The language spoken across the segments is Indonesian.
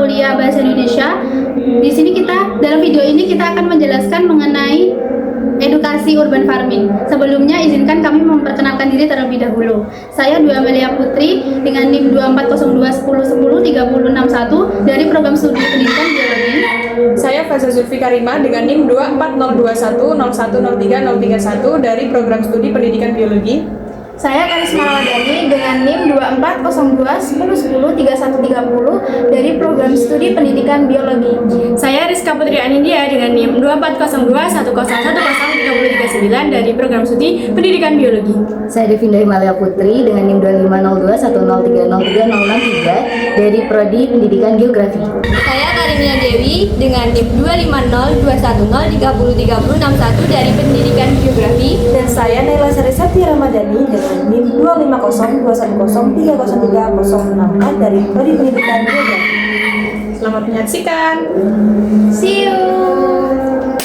kuliah Bahasa Indonesia. Di sini dalam video ini kita akan menjelaskan mengenai edukasi urban farming. Sebelumnya izinkan kami memperkenalkan diri terlebih dahulu. Saya Dwi Amelia Putri dengan NIM 240210103061 dari program studi pendidikan biologi. Saya Faza Zulfi Karima dengan NIM 240210103031 dari program studi pendidikan biologi. Saya Karisma Ramadhani dengan NIM 240210103130 dari program studi pendidikan biologi. Saya Rizka Putri Anindya dengan NIM 240210103039 dari program studi pendidikan biologi. Saya Devinda Himalaya Putri dengan NIM 250210303063 dari prodi pendidikan geografi. Saya Karimia Dewi dengan NIM 2502110303061 dari pendidikan geografi. Dan saya Naila Sarisati Ramadhani dengan NIM 25021030304 dari prodi pendidikan geografi. Selamat menyaksikan. See you.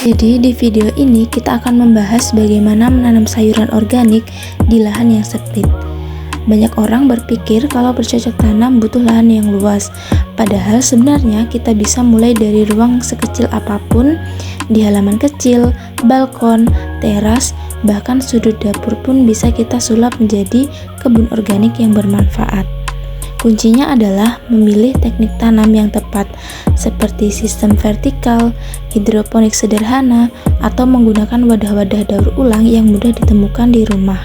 Jadi di video ini kita akan membahas bagaimana menanam sayuran organik di lahan yang sempit. Banyak orang berpikir kalau bercocok tanam butuh lahan yang luas. Padahal sebenarnya kita bisa mulai dari ruang sekecil apapun, di halaman kecil, balkon, teras, bahkan sudut dapur pun bisa kita sulap menjadi kebun organik yang bermanfaat. Kuncinya adalah memilih teknik tanam yang tepat, seperti sistem vertikal, hidroponik sederhana, atau menggunakan wadah-wadah daur ulang yang mudah ditemukan di rumah.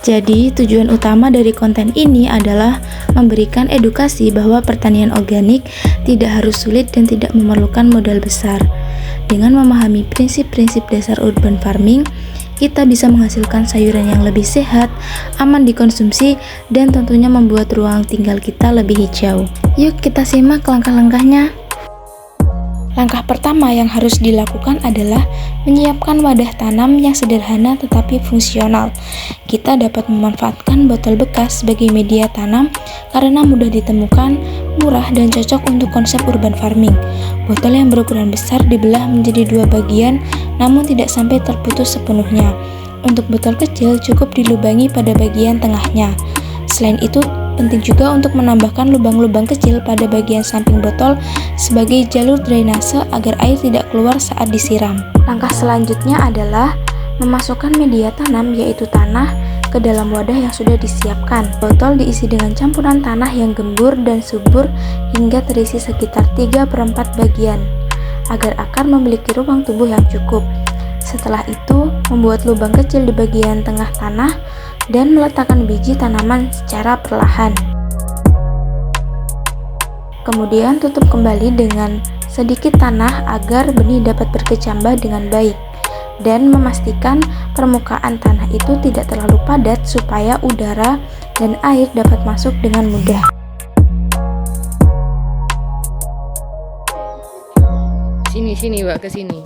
Jadi, tujuan utama dari konten ini adalah memberikan edukasi bahwa pertanian organik tidak harus sulit dan tidak memerlukan modal besar. Dengan memahami prinsip-prinsip dasar urban farming, kita bisa menghasilkan sayuran yang lebih sehat, aman dikonsumsi, dan tentunya membuat ruang tinggal kita lebih hijau. Yuk kita simak langkah-langkahnya. Langkah pertama yang harus dilakukan adalah menyiapkan wadah tanam yang sederhana tetapi fungsional. Kita dapat memanfaatkan botol bekas sebagai media tanam karena mudah ditemukan, murah, dan cocok untuk konsep urban farming. Botol yang berukuran besar dibelah menjadi 2 bagian namun tidak sampai terputus sepenuhnya. Untuk botol kecil cukup dilubangi pada bagian tengahnya. Selain itu, penting juga untuk menambahkan lubang-lubang kecil pada bagian samping botol sebagai jalur drainase agar air tidak keluar saat disiram. Langkah selanjutnya adalah memasukkan media tanam yaitu tanah ke dalam wadah yang sudah disiapkan. Botol diisi dengan campuran tanah yang gembur dan subur hingga terisi sekitar 3/4 bagian agar akar memiliki ruang tumbuh yang cukup. Setelah itu, membuat lubang kecil di bagian tengah tanah dan meletakkan biji tanaman secara perlahan. Kemudian tutup kembali dengan sedikit tanah agar benih dapat berkecambah dengan baik dan memastikan permukaan tanah itu tidak terlalu padat supaya udara dan air dapat masuk dengan mudah. Sini Mbak, ke sini.